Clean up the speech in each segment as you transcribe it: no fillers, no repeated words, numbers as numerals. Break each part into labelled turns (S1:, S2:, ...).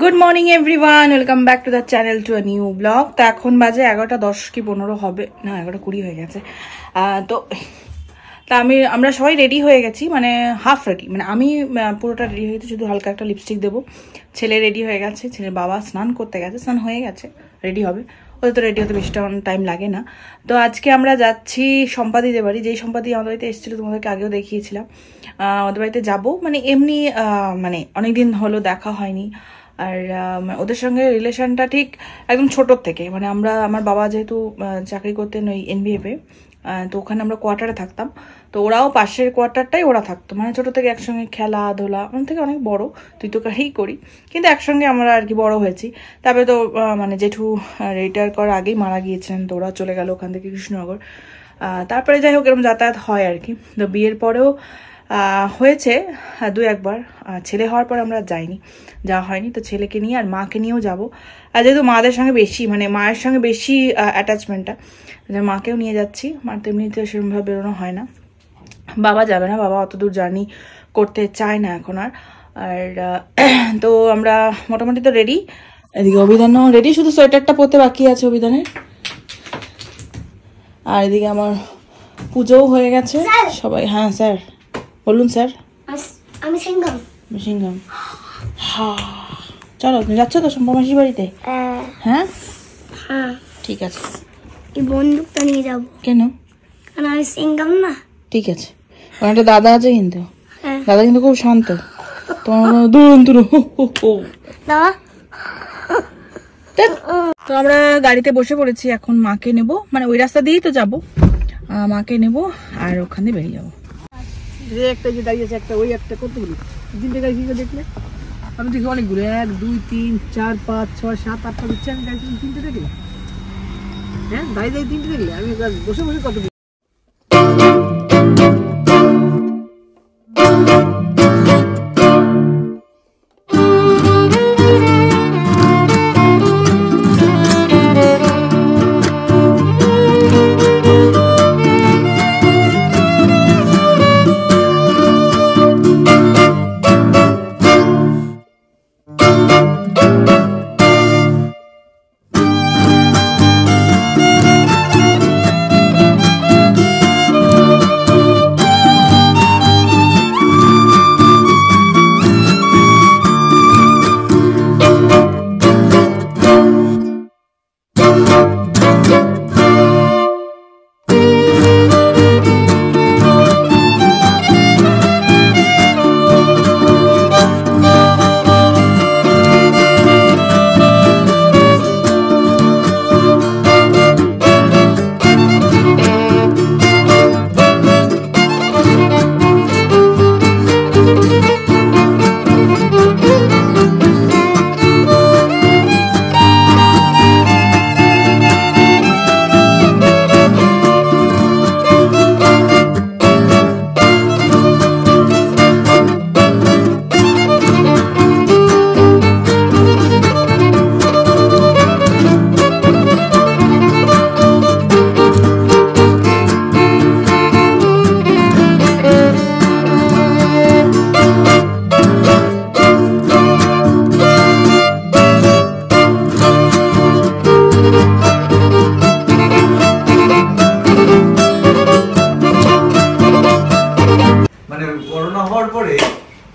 S1: Good morning everyone, welcome back to the channel to a new blog. তো এখন বাজে 11:10 কি 15 হবে না, 11:20 হয়ে গেছে। তো আমরা সবাই রেডি হয়ে গেছি, মানে হাফ রেডি, মানে আমি পুরোটা রেডি হয়ে গেছি, শুধু হালকা একটা লিপস্টিক দেবো। ছেলে রেডি হয়ে গেছে, ছেলের বাবা স্নান করতে গেছে, স্নান হয়ে গেছে, রেডি হবে। ওদের তো রেডি হতে বেশি টাইম লাগে না। তো আজকে আমরা যাচ্ছি সম্পাদিদের বাড়ি, যেই সম্পাদি আমাদের বাড়িতে এসেছিলো, তোমাদেরকে আগেও দেখিয়েছিলাম। ওদের বাড়িতে যাবো, মানে এমনি মানে অনেকদিন হলো দেখা হয়নি। আর ওদের সঙ্গে রিলেশনটা ঠিক একদম ছোটোর থেকে, মানে আমার বাবা যেহেতু চাকরি করতেন ওই এনবিএফে, তো ওখানে আমরা কোয়ার্টারে থাকতাম। তো ওরাও পাশের কোয়ার্টারটাই ওরা থাকতো, মানে ছোটো থেকে একসঙ্গে খেলাধুলা, আমার থেকে অনেক বড়, তুই তো কারেই করি, কিন্তু একসঙ্গে আমরা আর কি বড় হয়েছি। তারপরে তো মানে জেঠু রিটায়ার করার আগেই মারা গিয়েছিলেন, তো ওরা চলে গেল ওখান থেকে কৃষ্ণনগর। তারপরে যাই হোক এরকম যাতায়াত হয় আর কি। তো বিয়ের পরেও হয়েছে দু একবার, ছেলে হওয়ার পর আমরা যাইনি, যাওয়া হয়নি। তো ছেলেকে নিয়ে আর মাকে নিয়েও যাবো, আর যেহেতু মাদের সঙ্গে বেশি, মানে মায়ের সঙ্গে বেশি অ্যাটাচমেন্টটা, মাকেও নিয়ে যাচ্ছি। মার তো এমনিতে সেরকমভাবে বেরোনো হয় না, বাবা যাবে না, বাবা অত দূর জার্নি করতে চায় না এখন আর। তো আমরা মোটামুটি তো রেডি, এদিকে অভিধানও রেডি, শুধু সোয়েটারটা পরতে বাকি আছে অভিধানের। আর এদিকে আমার পুজোও হয়ে গেছে সবাই। হ্যাঁ স্যার বলুন। স্যার
S2: আমি সিঙ্গাম।
S1: সিঙ্গাম, হ্যাঁ চলো, যাচ্ছ তো সম্পা মাসির বাড়িতে? হ্যাঁ
S2: হ্যাঁ
S1: ঠিক আছে।
S2: এই বন্দুকটা নিয়ে যাব।
S1: কেন?
S2: কারণ আমি সিঙ্গাম না।
S1: ঠিক আছে, ওখানে একটা দাদা আছে কিন্তু,
S2: হ্যাঁ
S1: দাদা কিন্তু খুব শান্ত। তোমার দূর
S2: দাদা।
S1: তো আমরা গাড়িতে বসে পড়েছি, এখন মাকে নেব, মানে ওই রাস্তা দিয়েই তো যাবো, মাকে নেব আর ওখানে বেরিয়ে যাবো। একটা যে দাঁড়িয়ে আছে, একটা ওই একটা কতগুলো, তিনটে গাড়ি দেখলে আমি দেখি অনেকগুলো, 1 2 3 4 5 6 7 8টা দিচ্ছে, আমি গাড়ি তিনটে দেখলে, হ্যাঁ দাঁড়িয়ে তিনটে দেখলে, আমি বসে বসে কত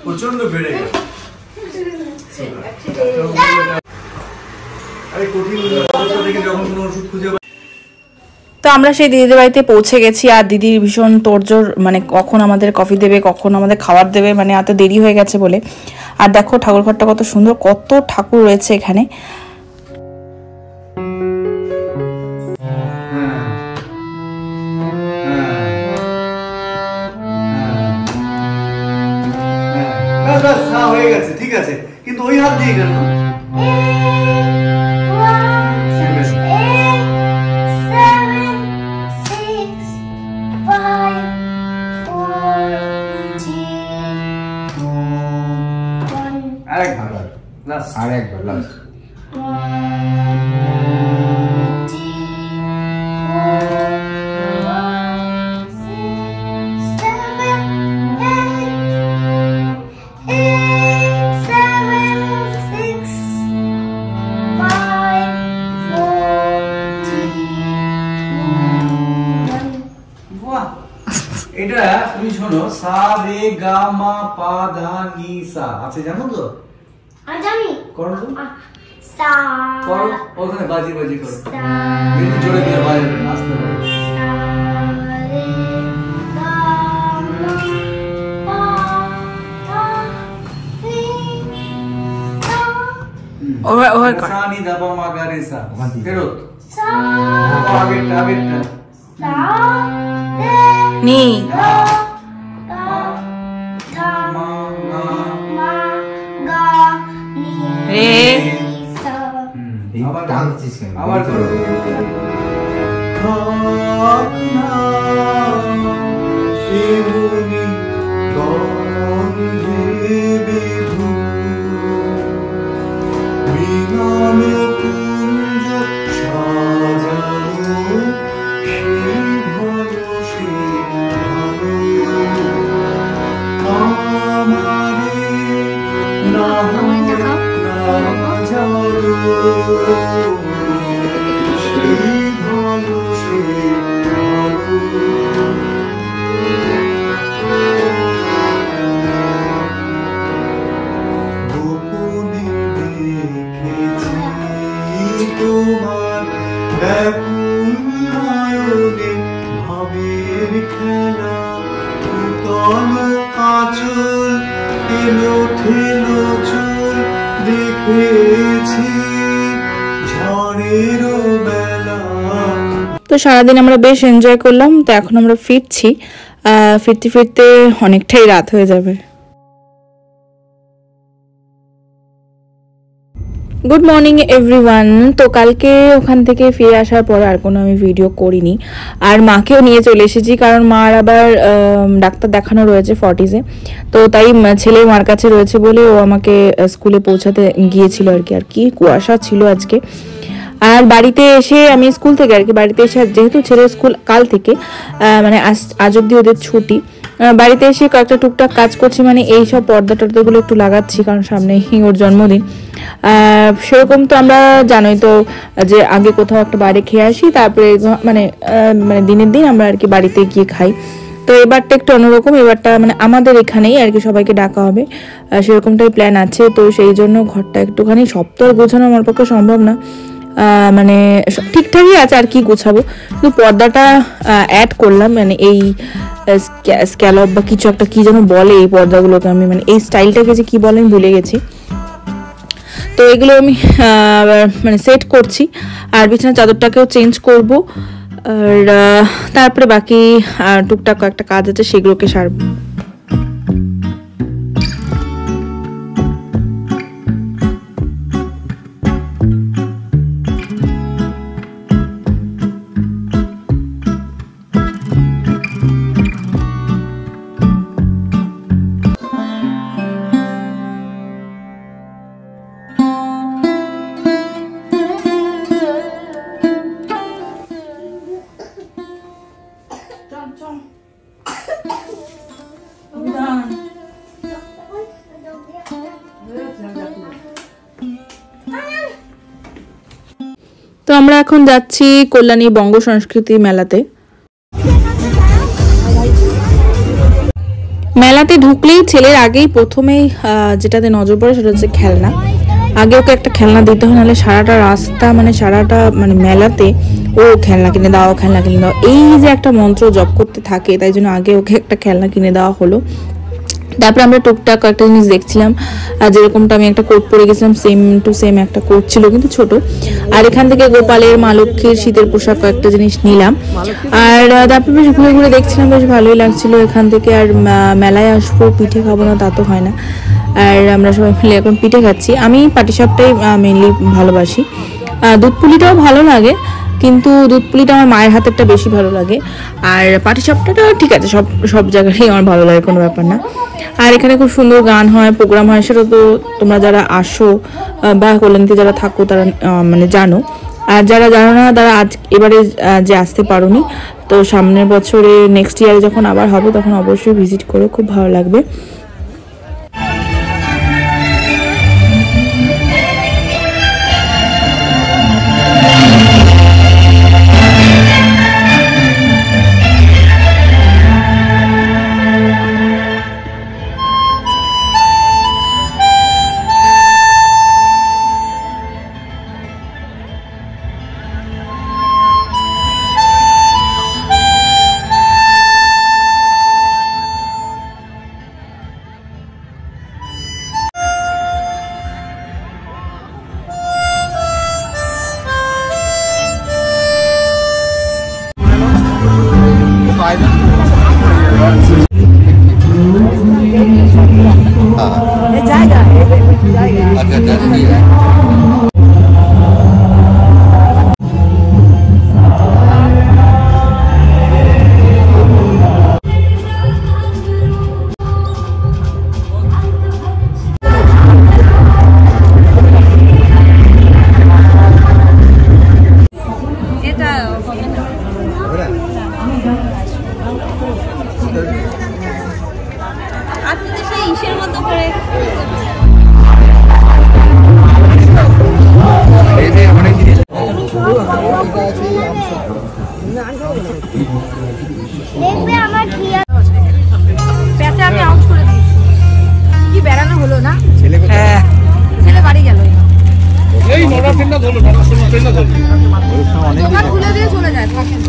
S1: প্রচন্ড বেড়ে গেছে। তো আমরা সেই দিদিদের বাড়িতে পৌঁছে গেছি, আর দিদির ভীষণ তোড়জোড়, মানে কখন আমাদের কফি দেবে, কখন আমাদের খাবার দেবে, মানে এত দেরি হয়ে গেছে বলে। আর দেখো ঠাকুর ঘরটা কত সুন্দর, কত ঠাকুর রয়েছে এখানে।
S3: হয়ে গেছে, ঠিক আছে, কিন্তু ওই হাত দিয়ে কেন? আরেকবার লাস্ট। শোনো, সা রে গা মা পা ধা নি সা আছে, জানো তো?
S2: জানি।
S3: করো তো।
S2: সা
S3: করো, ওখানে বাজি বাজি করো। কিন্তু জোরে দিয়ে বাজাবে না, আস্তে করে। সা নি দা পা মা গা রে সা। ফেরত। আগেরটা আগেরটা।
S1: নি রে
S3: আবার করো।
S1: তো সারাদিন আমরা বেশ এনজয় করলাম। তো এখন আমরা ফিরছি, ফিরতে ফিরতে অনেকটাই রাত হয়ে যাবে। Good morning everyone. তো কালকে ওখান থেকে ফিরে আসার পর আর কোনো আমি ভিডিও করিনি, আর মাকেও নিয়ে চলে এসেছি কারণ মার আবার ডাক্তার দেখানো রয়েছে ফর্টিসে। তো তাই ছেলে মার কাছে রয়েছে বলে ও আমাকে স্কুলে পৌঁছাতে গিয়েছিল আর কি কুয়াশা ছিল আজকে। আর বাড়িতে এসে আমি স্কুল থেকে আর কি বাড়িতে এসে যেহেতু ছেলের স্কুল কাল থেকে মানে আজ অব্দি ওদের ছুটি, বাড়িতে এসে কয়েকটা টুকটাক কাজ করছি, মানে এই সব পর্দা টর্দাগুলো একটু লাগাচ্ছি কারণ সামনেই ওর জন্মদিন। সেরকম তো আমরা জানোই তো যে আগে কোথাও একটা বাইরে খেয়ে আসি, তারপরে মানে দিনের দিন আমরা আর কি বাড়িতে গিয়ে খাই। তো এবারটা একটু অন্যরকম, এবারটা মানে আমাদের এখানেই আর কি সবাইকে ডাকা হবে, সেরকমটাই প্ল্যান আছে। তো সেই জন্য ঘরটা একটুখানি সব তো আর গোছানো আমার পক্ষে সম্ভব না, মানে ঠিকঠাকই আছে আর কি গোছাবো, কিন্তু পর্দাটা অ্যাড করলাম, মানে এই স্ক্যালপ বা কিছু একটা কি যেন বলে এই পর্দাগুলোকে, আমি মানে এই স্টাইলটাকে যে কি বলে আমি ভুলে গেছি। তো এগুলো আমি মানে সেট করছি, আর বিছানার চাদরটাকেও চেঞ্জ করব, আর তারপরে বাকি টুকটাক কয়েকটা কাজ আছে সেগুলোকে সারবো। তো আমরা এখন যাচ্ছি কল্যাণী বঙ্গ সংস্কৃতি মেলাতে। মেলাতে ঢুকলেই ছেলের আগেই প্রথমেই যেটাতে নজর পড়ে সেটা হচ্ছে খেলনা। আগে ওকে একটা খেলনা দিতে হয়, নাহলে সারাটা রাস্তা মানে সারাটা মানে মেলাতে ও খেলনা কিনে দাও খেলনা কিনে দাও এই যে একটা মন্ত্র জপ করতে থাকে, তাই জন্য আগে ওকে একটা খেলনা কিনে দেওয়া হলো। তারপরে আমরা টুকটাক কয়েকটা জিনিস দেখছিলাম, যেরকমটা আমি একটা কোট পরে গেছিলাম সেম টু সেম একটা কোট ছিল কিন্তু ছোট। আর এখান থেকে গোপালের মা লক্ষ্মীর শীতের পোশাক কয়েকটা জিনিস নিলাম, আর তারপরে বেশ ঘুরে ঘুরে দেখছিলাম, বেশ ভালোই লাগছিল এখান থেকে। আর মেলায় আসবো পিঠে খাবো না তা তো হয় না, আর আমরা সবাই মিলে এখন পিঠে খাচ্ছি। আমি পাটিসাপটাই মেনলি ভালোবাসি, দুধ পুলিটাও ভালো লাগে, কিন্তু দুধ পুলিটা আমার মায়ের হাতেরটা বেশি ভালো লাগে, আর পাটিসাপটাটা ঠিক আছে, সব জায়গাতেই আমার ভালো লাগে, কোনো ব্যাপার না। আর এখানে খুব সুন্দর গান হয়, প্রোগ্রাম হয়, সেটা তো তোমরা যারা আসো বা কল্যাণীতে যারা থাকো তারা মানে জানো, আর যারা জানো না তারা এবারে যে আসতে পারোনি, তো সামনের বছরে নেক্সট ইয়ারে যখন আবার হবে তখন অবশ্যই ভিজিট করো, খুব ভালো লাগবে।
S2: দেখবে আমার কি
S4: পেঁচা আমি আউট করে দিয়েছি। কি বেড়ানো হলো না? ছেলে বাড়ি গেল।
S5: এই নটা ট্রেনটা ধরলো, নটার সময় ট্রেনটা ধরলো।
S4: দোকান খুলে দিয়ে চলে যায়, থাকেন।